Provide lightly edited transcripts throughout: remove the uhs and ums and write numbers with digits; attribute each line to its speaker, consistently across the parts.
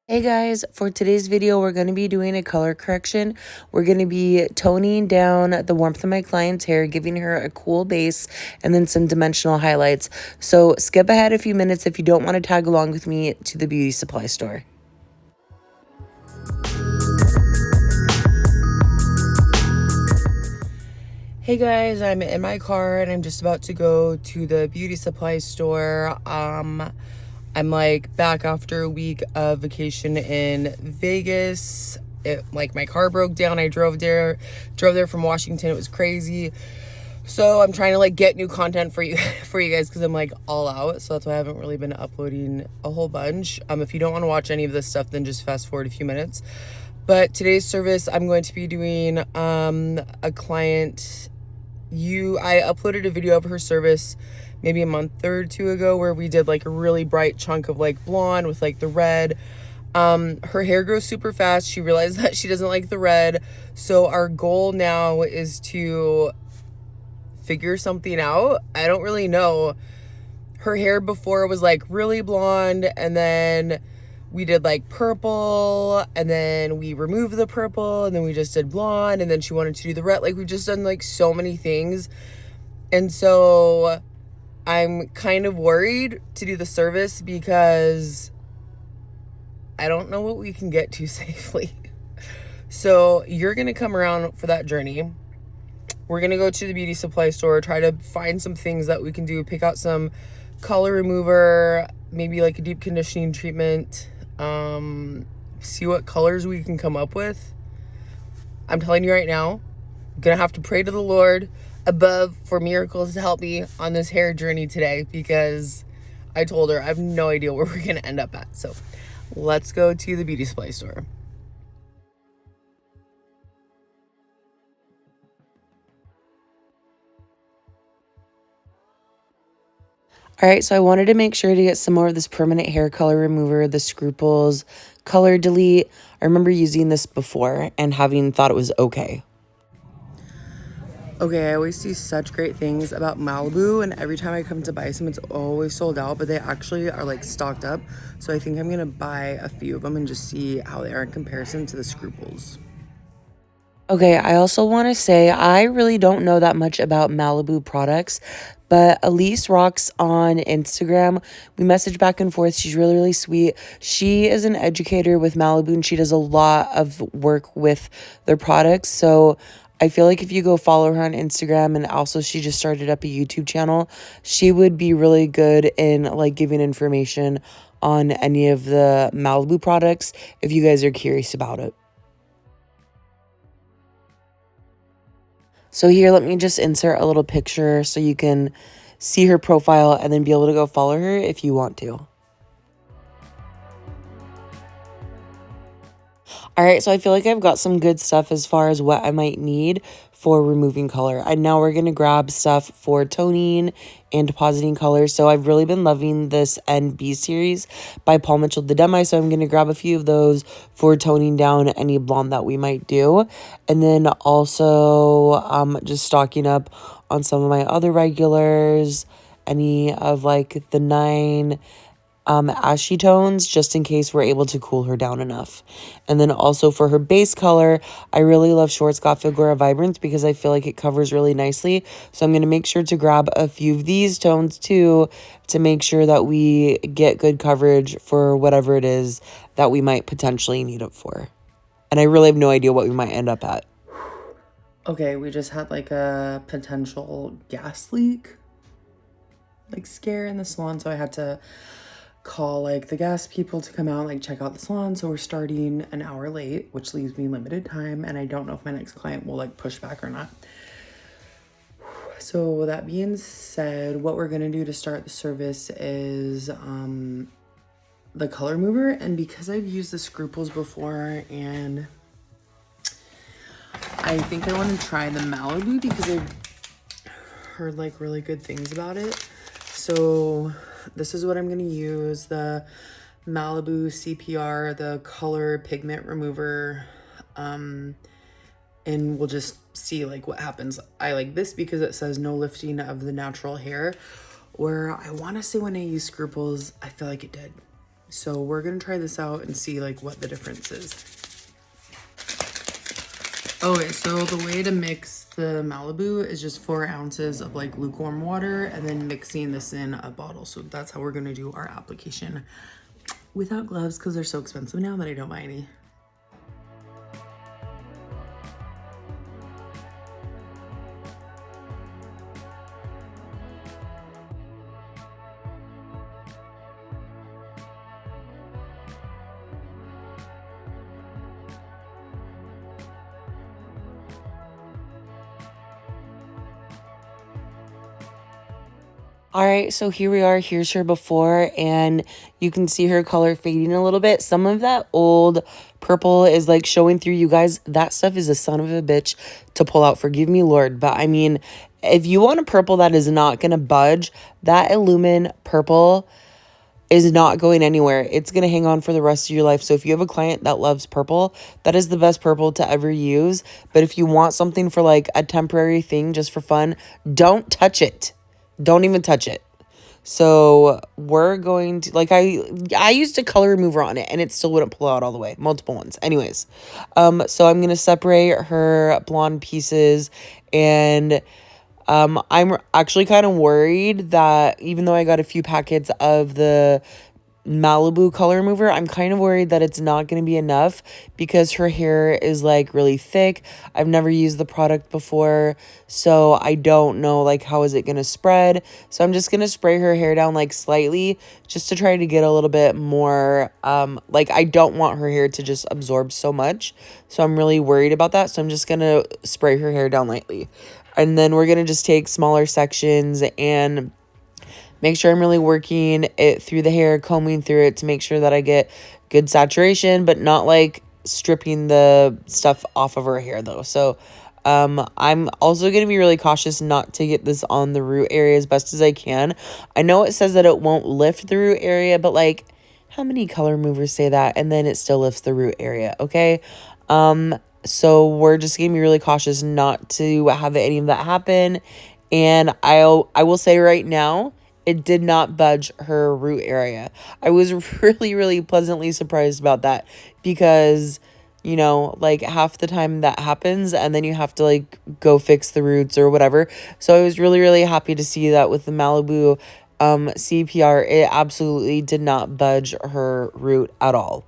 Speaker 1: Hey guys, for today's video, we're going to be doing a color correction. We're going to be toning down the warmth of my client's hair, giving her a cool base, and then some dimensional highlights. So skip ahead a few minutes if you don't want to tag along with me to the beauty supply store. Hey guys, I'm in my car and I'm just about to go to the beauty supply store. I'm like back after a week of vacation in Vegas. My car broke down. I drove there from Washington. It was crazy. So I'm trying to like get new content for you guys because I'm like all out. So that's why I haven't really been uploading a whole bunch. If you don't want to watch any of this stuff, then just fast forward a few minutes. But today's service, I'm going to be doing a client. I uploaded a video of her service maybe a month or two ago where we did like a really bright chunk of like blonde with like the red. Her hair grows super fast. She realized that she doesn't like the red. So our goal now is to figure something out. I don't really know. Her hair before was like really blonde, and then we did like purple, and then we removed the purple, and then we just did blonde, and then she wanted to do the red. Like we've just done like so many things. And so I'm kind of worried to do the service because I don't know what we can get to safely. So you're going to come around for that journey. We're going to go to the beauty supply store, try to find some things that we can do, pick out some color remover, maybe like a deep conditioning treatment, see what colors we can come up with. I'm telling you right now, I'm going to have to pray to the Lord above for miracles to help me on this hair journey today, because I told her I have no idea where we're going to end up at. So let's go to the beauty supply store. All right, so I wanted to make sure to get some more of this permanent hair color remover, the Scruples Color Delete. I remember using this before and having thought it was okay. Okay, I always see such great things about Malibu, and every time I come to buy some, it's always sold out, but they actually are like stocked up. So I think I'm gonna buy a few of them and just see how they are in comparison to the Scruples. Okay, I also want to say I really don't know that much about Malibu products, but Elise rocks on Instagram. We message back and forth. She's really, really sweet. She is an educator with Malibu, and she does a lot of work with their products. So I feel like if you go follow her on Instagram, and also she just started up a YouTube channel, she would be really good in like giving information on any of the Malibu products if you guys are curious about it. So here, let me just insert a little picture so you can see her profile and then be able to go follow her if you want to. All right, so I feel like I've got some good stuff as far as what I might need for removing color. And now we're going to grab stuff for toning and depositing color. So I've really been loving this NB series by Paul Mitchell the Demi. So I'm going to grab a few of those for toning down any blonde that we might do. And then also just stocking up on some of my other regulars, any of like the 9 ASHY tones, just in case we're able to cool her down enough. And then also for her base color, I really love Schwarzkopf Figura Vibrance because I feel like it covers really nicely. So I'm going to make sure to grab a few of these tones too to make sure that we get good coverage for whatever it is that we might potentially need it for. And I really have no idea what we might end up at. Okay, we just had like a potential gas leak like scare in the salon, so I had to call like the gas people to come out, like check out the salon. So we're starting an hour late, which leaves me limited time, and I don't know if my next client will like push back or not. So that being said, what we're gonna do to start the service is the color mover. And because I've used the Scruples before and I think I want to try the Malibu because I've heard like really good things about it. So this is what I'm going to use, the Malibu CPR, the color pigment remover, and we'll just see like what happens. I like this because it says no lifting of the natural hair, where I want to say when I use Scruples, I feel like it did. So we're gonna try this out and see like what the difference is. Okay, so the way to mix the Malibu is just 4 ounces of like lukewarm water and then mixing this in a bottle. So that's how we're gonna do our application without gloves because they're so expensive now that I don't buy any. All right, so here we are. Here's her before, and you can see her color fading a little bit. Some of that old purple is like showing through. You guys, that stuff is a son of a bitch to pull out. Forgive me, Lord. But I mean, if you want a purple that is not going to budge, that Illumin purple is not going anywhere. It's going to hang on for the rest of your life. So if you have a client that loves purple, that is the best purple to ever use. But if you want something for like a temporary thing just for fun, don't touch it. Don't even touch it. So we're going to, like, I used a color remover on it and it still wouldn't pull out all the way. Multiple ones. Anyways, so I'm going to separate her blonde pieces, and I'm actually kind of worried that even though I got a few packets of the Malibu color remover, I'm kind of worried that it's not going to be enough because her hair is like really thick. I've never used the product before, so I don't know like how is it going to spread. So I'm just going to spray her hair down like slightly just to try to get a little bit more like I don't want her hair to just absorb so much. So I'm really worried about that. So I'm just going to spray her hair down lightly. And then we're going to just take smaller sections and make sure I'm really working it through the hair, combing through it to make sure that I get good saturation, but not like stripping the stuff off of her hair though. So I'm also going to be really cautious not to get this on the root area as best as I can. I know it says that it won't lift the root area, but like how many color removers say that and then it still lifts the root area, okay? So we're just going to be really cautious not to have any of that happen. And I will say right now, it did not budge her root area. I was really, really pleasantly surprised about that because, you know, like half the time that happens and then you have to like go fix the roots or whatever. So I was really, really happy to see that with the Malibu CPR, it absolutely did not budge her root at all.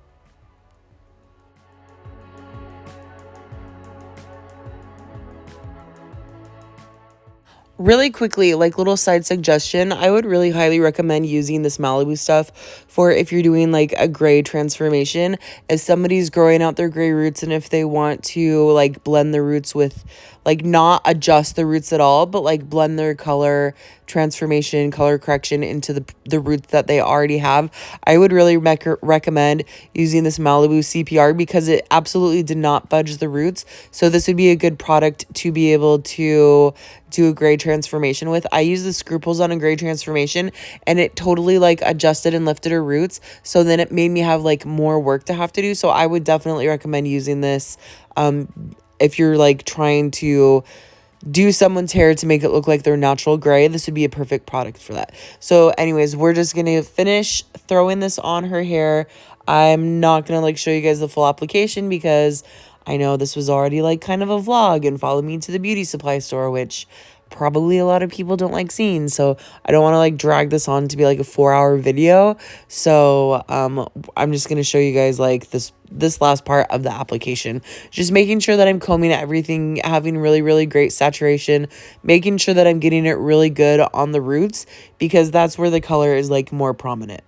Speaker 1: Really quickly, like little side suggestion, I would really highly recommend using this Malibu stuff for if you're doing like a gray transformation. If somebody's growing out their gray roots and if they want to like blend the roots with like not adjust the roots at all, but like blend their color transformation, color correction into the roots that they already have, I would really recommend using this Malibu CPR because it absolutely did not budge the roots. So this would be a good product to be able to do a gray transformation with. I use the scruples on a gray transformation and it totally like adjusted and lifted her roots. So then it made me have like more work to have to do. So I would definitely recommend using this if you're like trying to do someone's hair to make it look like they're natural gray. This would be a perfect product for that. So anyways, we're just going to finish throwing this on her hair. I'm not going to like show you guys the full application because I know this was already like kind of a vlog and follow me to the beauty supply store, which probably a lot of people don't like seeing. So I don't want to like drag this on to be like a 4-hour video. So I'm just going to show you guys like this last part of the application, just making sure that I'm combing everything, having really, really great saturation, making sure that I'm getting it really good on the roots because that's where the color is like more prominent.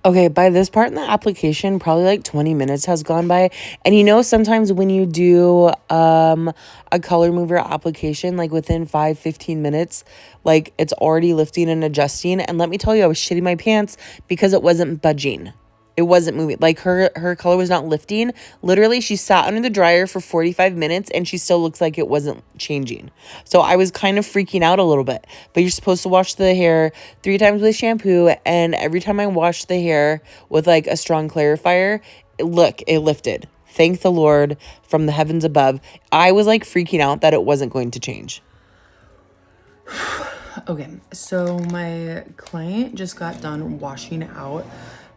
Speaker 1: Okay, by this part in the application, probably like 20 minutes has gone by. And you know, sometimes when you do a color remover application, like within 5-15 minutes, like it's already lifting and adjusting. And let me tell you, I was shitting my pants because it wasn't budging. It wasn't moving. Like her color was not lifting. Literally, she sat under the dryer for 45 minutes and she still looks like it wasn't changing. So I was kind of freaking out a little bit. But you're supposed to wash the hair 3 times with shampoo. And every time I washed the hair with like a strong clarifier, it lifted. Thank the Lord from the heavens above. I was like freaking out that it wasn't going to change. Okay, so my client just got done washing out.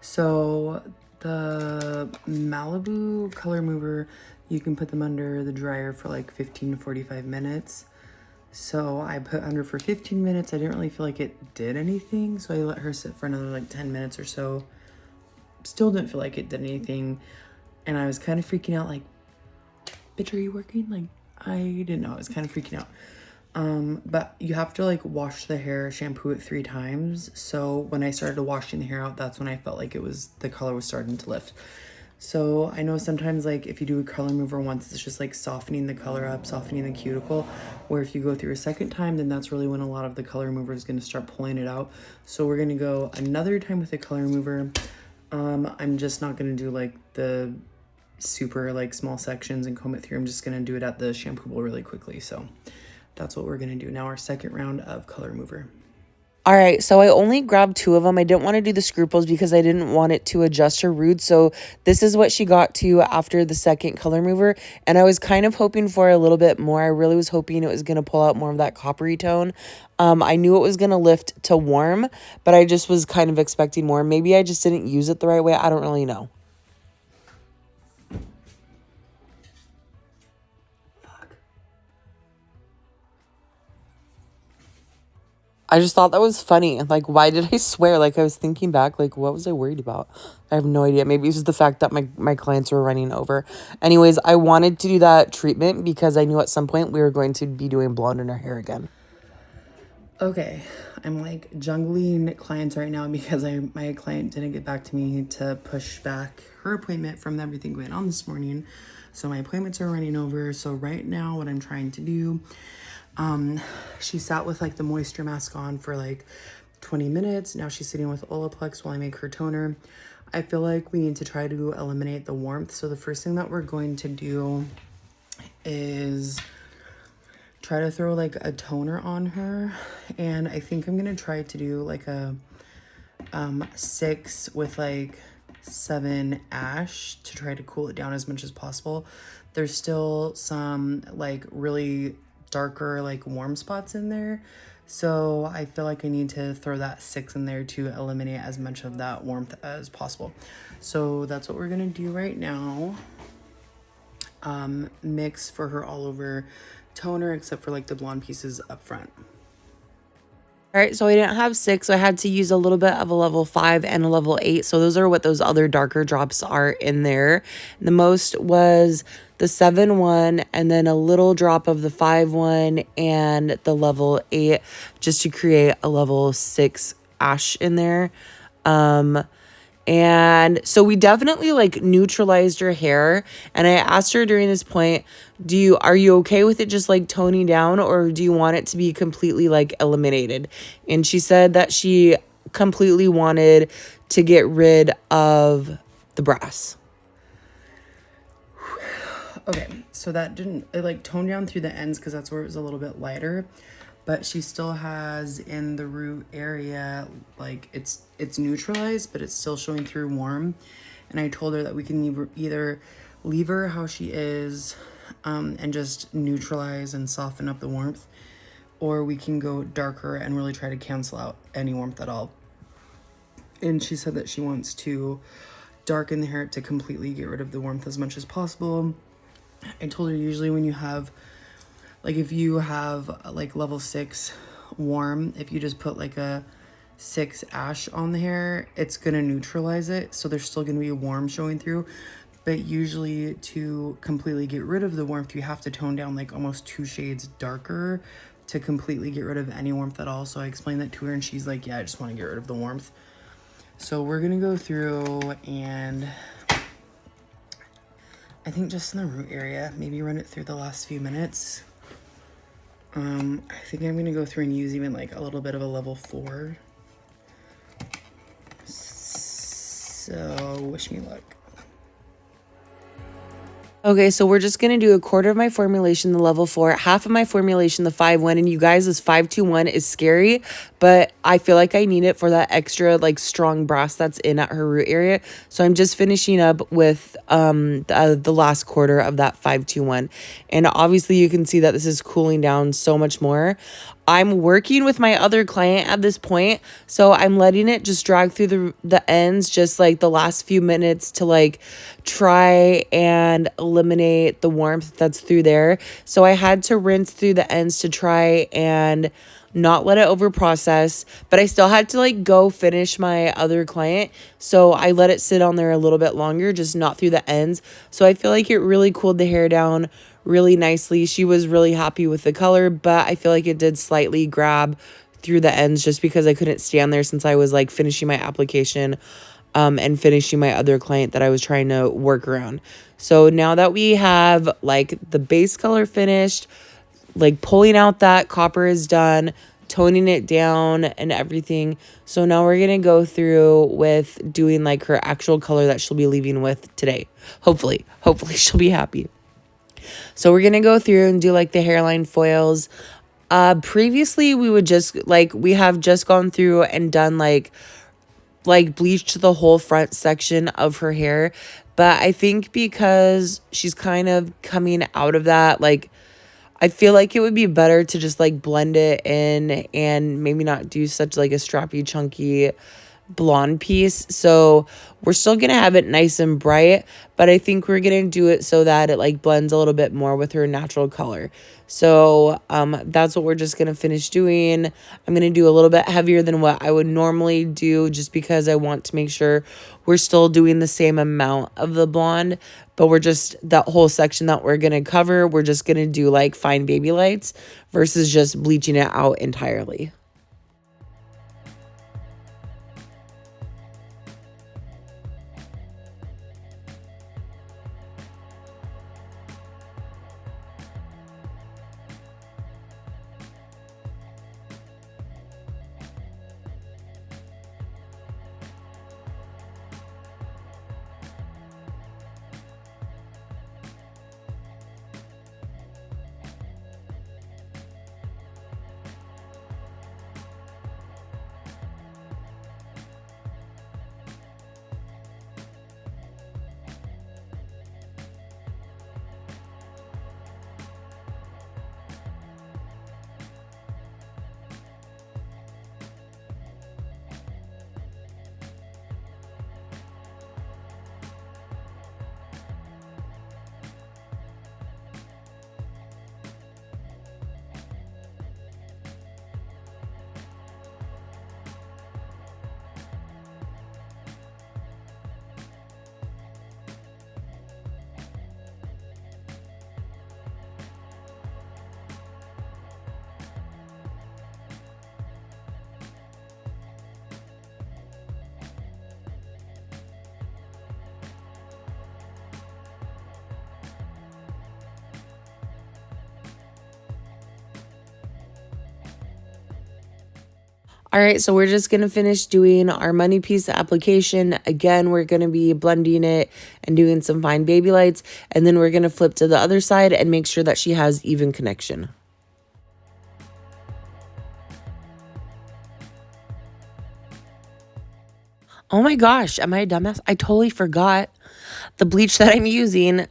Speaker 1: So the Malibu color mover, you can put them under the dryer for like 15 to 45 minutes. So I put under for 15 minutes. I didn't really feel like it did anything. So I let her sit for another like 10 minutes or so. Still didn't feel like it did anything. And I was kind of freaking out like, bitch, are you working? Like, I didn't know. I was kind of freaking out. But you have to like wash the hair, shampoo it 3 times. So when I started washing the hair out, that's when I felt like the color was starting to lift. So I know sometimes like if you do a color mover once, it's just like softening the color up, softening the cuticle. Where if you go through a second time, then that's really when a lot of the color mover is going to start pulling it out. So we're going to go another time with the color mover. I'm just not going to do like the super like small sections and comb it through. I'm just going to do it at the shampoo bowl really quickly. So that's what we're going to do now, our second round of color mover. All right, so I only grabbed 2 of them. I didn't want to do the scruples because I didn't want it to adjust her roots. So this is what she got to after the second color mover. And I was kind of hoping for a little bit more. I really was hoping it was going to pull out more of that coppery tone. I knew it was going to lift to warm, but I just was kind of expecting more. Maybe I just didn't use it the right way. I don't really know. I just thought that was funny. Like, why did I swear? Like, I was thinking back, like, what was I worried about? I have no idea. Maybe it was the fact that my clients were running over. Anyways, I wanted to do that treatment because I knew at some point we were going to be doing blonde in our hair again. Okay, I'm like jungling clients right now because my client didn't get back to me to push back her appointment from everything going on this morning. So my appointments are running over. So right now what I'm trying to do, she sat with like the moisture mask on for like 20 minutes. Now she's sitting with Olaplex while I make her toner. I feel like we need to try to eliminate the warmth. So the first thing that we're going to do is try to throw like a toner on her. And I think I'm going to try to do like a 6 with like 7 ash to try to cool it down as much as possible. There's still some like really darker like warm spots in there, so I feel like I need to throw that 6 in there to eliminate as much of that warmth as possible. So that's what we're gonna do right now. Mix for her all over toner except for like the blonde pieces up front. All right, so I didn't have 6, so I had to use a little bit of a level 5 and a level 8. So those are what those other darker drops are in there. The most was the 7 one, and then a little drop of the 5 one and the level 8, just to create a level 6 ash in there. And so we definitely like neutralized her hair. And I asked her during this point, are you okay with it just like toning down, or do you want it to be completely like eliminated? And she said that she completely wanted to get rid of the brass. Okay, so it like toned down through the ends because that's where it was a little bit lighter. But she still has in the root area, like it's neutralized, but it's still showing through warm. And I told her that we can either leave her how she is and just neutralize and soften up the warmth, or we can go darker and really try to cancel out any warmth at all. And she said that she wants to darken the hair to completely get rid of the warmth as much as possible. I told her usually when you have, like if you have like level 6 warm, if you just put like a 6 ash on the hair, it's gonna neutralize it. So there's still gonna be a warm showing through. But usually to completely get rid of the warmth, you have to tone down like almost 2 shades darker to completely get rid of any warmth at all. So I explained that to her and she's like, yeah, I just wanna get rid of the warmth. So we're gonna go through and I think just in the root area, maybe run it through the last few minutes. I think I'm gonna go through and use even like a little bit of a level 4. So wish me luck. Okay, so we're just going to do a quarter of my formulation, the level 4, half of my formulation, the 5-1. And you guys, this 5-2-1 is scary, but I feel like I need it for that extra like strong brass that's in at her root area. So I'm just finishing up with the last quarter of that 5-2-1. And obviously you can see that this is cooling down so much more. I'm working with my other client at this point, so I'm letting it just drag through the ends, just like the last few minutes to like try and eliminate the warmth that's through there. So I had to rinse through the ends to try and not let it over process, but I still had to like go finish my other client. So I let it sit on there a little bit longer, just not through the ends. So I feel like it really cooled the hair down really nicely. She was really happy with the color, but I feel like it did slightly grab through the ends just because I couldn't stand there since I was like finishing my application and finishing my other client that I was trying to work around. So now that we have like the base color finished, like pulling out that copper is done, toning it down and everything. So now we're going to go through with doing like her actual color that she'll be leaving with today. Hopefully she'll be happy. So we're going to go through and do like the hairline foils. Previously we would just like, we have just gone through and done like bleached the whole front section of her hair. But I think because she's kind of coming out of that, like, I feel like it would be better to just like blend it in and maybe not do such like a strappy, chunky blonde piece. So we're still going to have it nice and bright, but I think we're going to do it so that it like blends a little bit more with her natural color. So that's what we're just going to finish doing. I'm going to do a little bit heavier than what I would normally do just because I want to make sure we're still doing the same amount of the blonde, but we're just, that whole section that we're going to cover, we're just going to do like fine baby lights versus just bleaching it out entirely. All right, so we're just going to finish doing our money piece application. Again, we're going to be blending it and doing some fine baby lights. And then we're going to flip to the other side and make sure that she has even connection. Oh my gosh, am I a dumbass? I totally forgot the bleach that I'm using.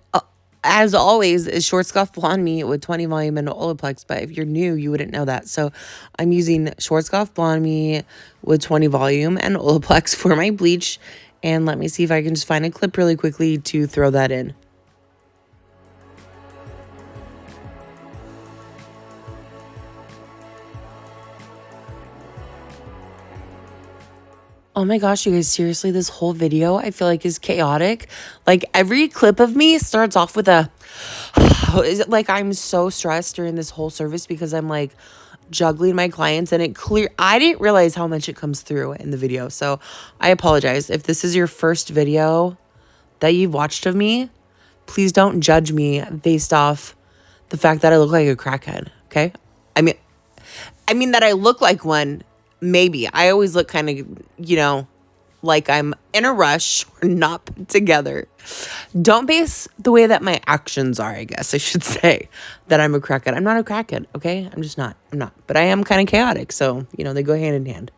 Speaker 1: As always, is Short Scuff Blonde Me with 20 volume and Olaplex. But if you're new, you wouldn't know that. So I'm using Short Scuff Blonde Me with 20 volume and Olaplex for my bleach. And let me see if I can just find a clip really quickly to throw that in. Oh my gosh, you guys, seriously, this whole video I feel like is chaotic. Like every clip of me starts off with a, like I'm so stressed during this whole service because I'm like juggling my clients and I didn't realize how much it comes through in the video. So I apologize. If this is your first video that you've watched of me, please don't judge me based off the fact that I look like a crackhead, okay? I mean that I look like one. Maybe. I always look kind of, like I'm in a rush or not put together. Don't base the way that my actions are, I guess I should say, that I'm a crackhead. I'm not a crackhead, okay? I'm just not. I'm not. But I am kind of chaotic, so, you know, they go hand in hand.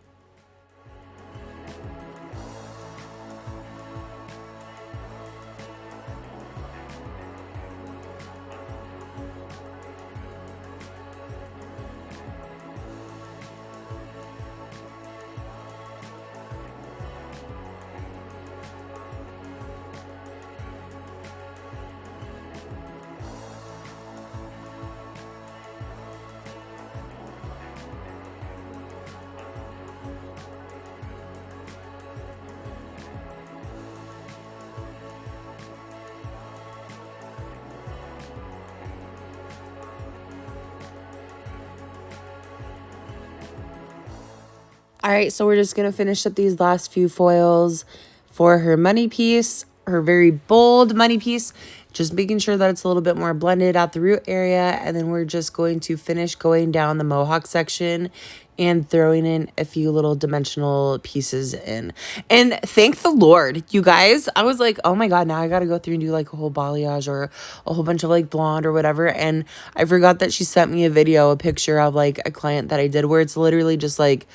Speaker 1: All right, so we're just going to finish up these last few foils for her money piece, her very bold money piece, just making sure that it's a little bit more blended out the root area. And then we're just going to finish going down the Mohawk section and throwing in a few little dimensional pieces in. And thank the Lord, you guys, I was like, oh my God, now I got to go through and do like a whole balayage or a whole bunch of like blonde or whatever. And I forgot that she sent me a picture of like a client that I did where it's literally just like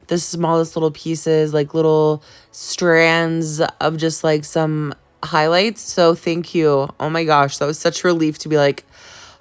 Speaker 1: the smallest little pieces, like little strands of just like some highlights. So thank you. Oh my gosh, that was such a relief to be like,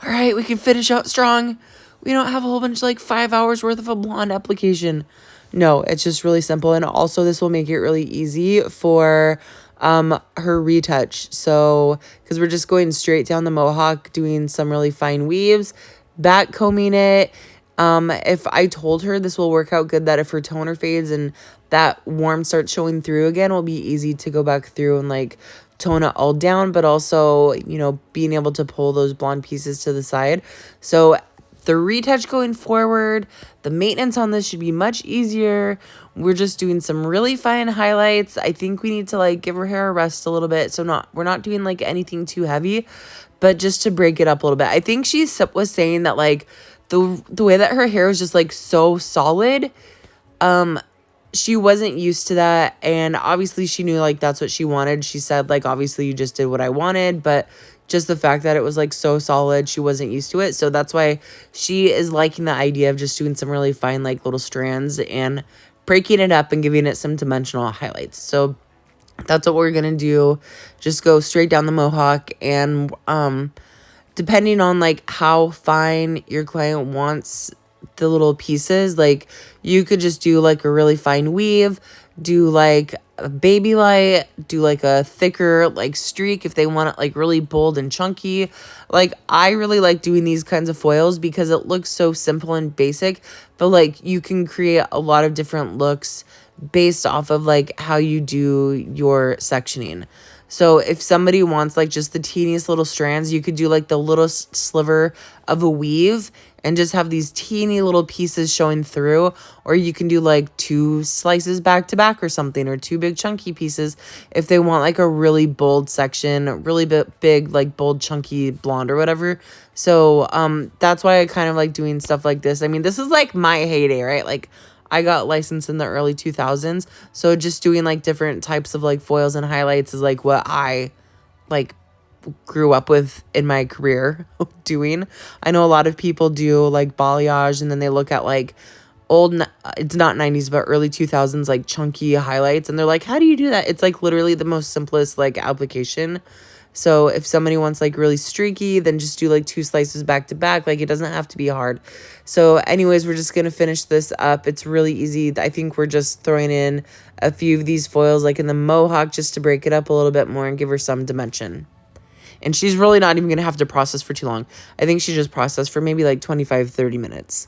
Speaker 1: all right, we can finish out strong. We don't have a whole bunch, like 5 hours worth of a blonde application. No, it's just really simple. And also this will make it really easy for her retouch. So, because we're just going straight down the Mohawk, doing some really fine weaves, back combing it. If I told her this will work out good, that if her toner fades and that warm starts showing through again, it'll be easy to go back through and like tone it all down, but also, you know, being able to pull those blonde pieces to the side. So the retouch going forward, the maintenance on this should be much easier. We're just doing some really fine highlights. I think we need to like give her hair a rest a little bit. So we're not doing like anything too heavy, but just to break it up a little bit. I think she was saying that like the way that her hair was just like so solid, she wasn't used to that. And obviously she knew like that's what she wanted. She said like, obviously you just did what I wanted, but just the fact that it was like so solid, she wasn't used to it. So that's why she is liking the idea of just doing some really fine like little strands and breaking it up and giving it some dimensional highlights. So that's what we're gonna do. Just go straight down the Mohawk, and depending on like how fine your client wants the little pieces, like you could just do like a really fine weave, do like a baby light, do like a thicker like streak if they want it like really bold and chunky. Like I really like doing these kinds of foils because it looks so simple and basic, but like you can create a lot of different looks based off of like how you do your sectioning. So if somebody wants like just the teeniest little strands, you could do like the little sliver of a weave and just have these teeny little pieces showing through. Or you can do like 2 slices back to back or something, or 2 big chunky pieces if they want like a really bold section, really big like bold chunky blonde or whatever. So that's why I kind of like doing stuff like this. I mean, this is like my heyday, right? Like I got licensed in the early 2000s. So just doing like different types of like foils and highlights is like what I like grew up with in my career doing. I know a lot of people do like balayage and then they look at like it's not 90s, but early 2000s, like chunky highlights. And they're like, how do you do that? It's like literally the most simplest like application. So if somebody wants like really streaky, then just do like 2 slices back to back. Like it doesn't have to be hard. So anyways, we're just going to finish this up. It's really easy. I think we're just throwing in a few of these foils like in the Mohawk just to break it up a little bit more and give her some dimension. And she's really not even going to have to process for too long. I think she just processed for maybe like 25-30 minutes.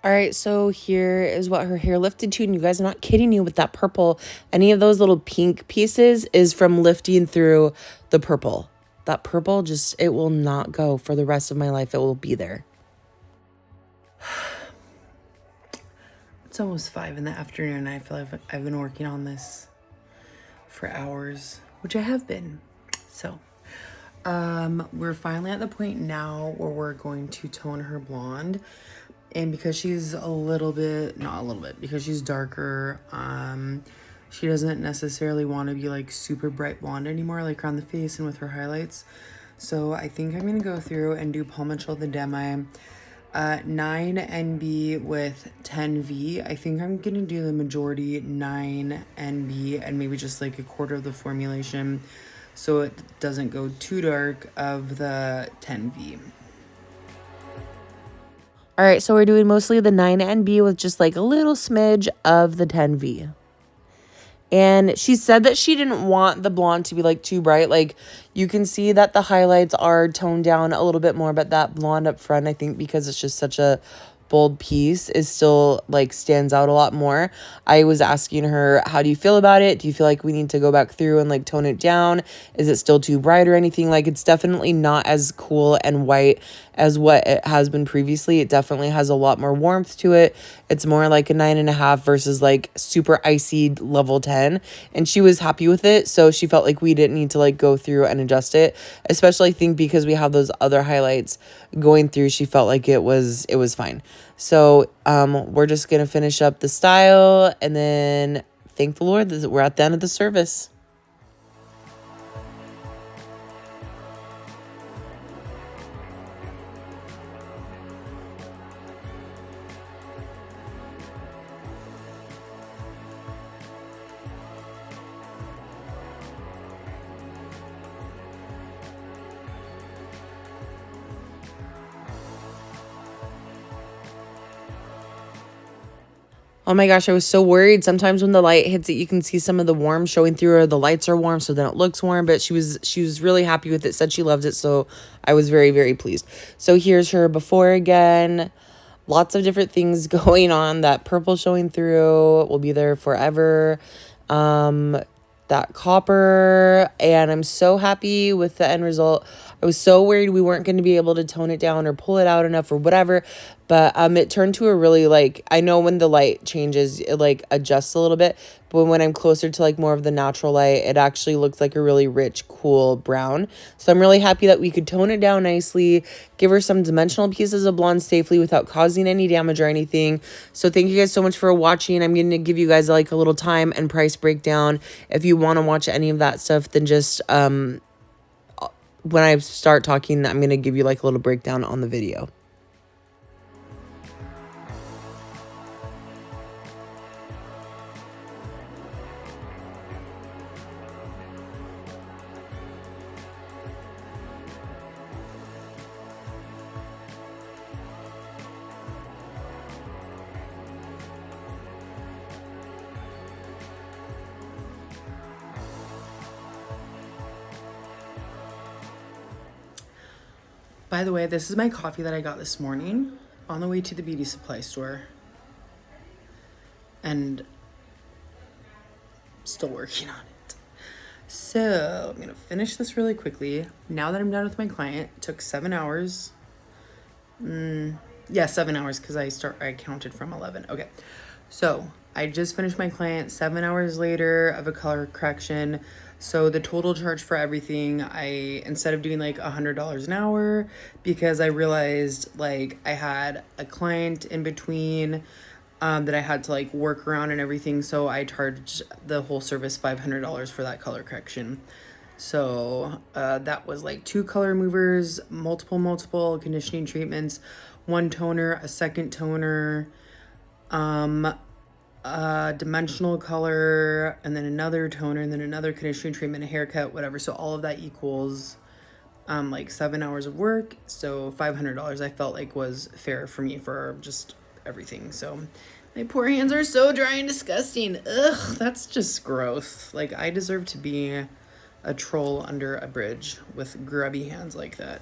Speaker 1: All right, so here is what her hair lifted to. And you guys, I'm not kidding you with that purple. Any of those little pink pieces is from lifting through the purple. that purple just, it will not go for the rest of my life. It will be there. It's almost 5 in the afternoon. I feel like I've been working on this for hours, which I have been. So we're finally at the point now where we're going to tone her blonde. And because she's because she's darker, she doesn't necessarily want to be like super bright blonde anymore, like around the face and with her highlights. So I think I'm gonna go through and do Paul Mitchell the Demi 9 NB with 10 V. I think I'm gonna do the majority 9 NB and maybe just like a quarter of the formulation so it doesn't go too dark of the 10 V. All right, so we're doing mostly the 9 NB with just like a little smidge of the 10 V. And she said that she didn't want the blonde to be like too bright. Like you can see that the highlights are toned down a little bit more, but that blonde up front, I think because it's just such a bold piece, is still like stands out a lot more. I was asking her, how do you feel about it? Do you feel like we need to go back through and like tone it down? Is it still too bright or anything? Like it's definitely not as cool and white as what it has been previously. It definitely has a lot more warmth to it. It's more like a 9.5 versus like super icy level 10. And she was happy with it. So she felt like we didn't need to like go through and adjust it, especially I think because we have those other highlights going through. She felt like it was fine. So we're just going to finish up the style and then thank the Lord that we're at the end of the service. Oh my gosh, I was so worried. Sometimes when the light hits it, you can see some of the warm showing through, or the lights are warm, so then it looks warm. But she was really happy with it, said she loved it, so I was very, very pleased. So here's her before again. Lots of different things going on. That purple showing through will be there forever. That copper, and I'm so happy with the end result. I was so worried we weren't going to be able to tone it down or pull it out enough or whatever, but it turned to a really, like, I know when the light changes, it like adjusts a little bit, but when I'm closer to like more of the natural light, it actually looks like a really rich, cool brown. So I'm really happy that we could tone it down nicely, give her some dimensional pieces of blonde safely without causing any damage or anything. So thank you guys so much for watching. I'm going to give you guys like a little time and price breakdown. If you want to watch any of that stuff, then just when I start talking, I'm going to give you like a little breakdown on the video. By the way, this is my coffee that I got this morning on the way to the beauty supply store. And still working on it. So I'm going to finish this really quickly. Now that I'm done with my client, it took 7 hours. Yeah, 7 hours because I counted from 11. Okay. So I just finished my client 7 hours later of a color correction. So the total charge for everything, instead of doing like $100 an hour, because I realized like I had a client in between that I had to like work around and everything. So I charged the whole service $500 for that color correction. So that was like 2 color movers, multiple conditioning treatments, 1 toner, a second toner, dimensional color, and then another toner, and then another conditioning treatment, a haircut, whatever. So all of that equals like 7 hours of work. So $500 I felt like was fair for me for just everything. So my poor hands are so dry and disgusting. Ugh, that's just gross. Like I deserve to be a troll under a bridge with grubby hands like that.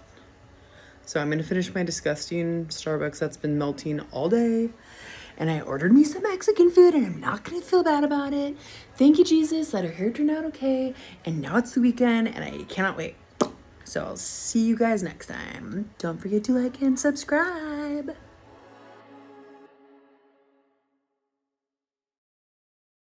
Speaker 1: So I'm gonna finish my disgusting Starbucks that's been melting all day. And I ordered me some Mexican food, and I'm not gonna feel bad about it. Thank you, Jesus, that her hair turned out okay. And now it's the weekend, and I cannot wait.
Speaker 2: So I'll see you guys next time. Don't forget to like and subscribe.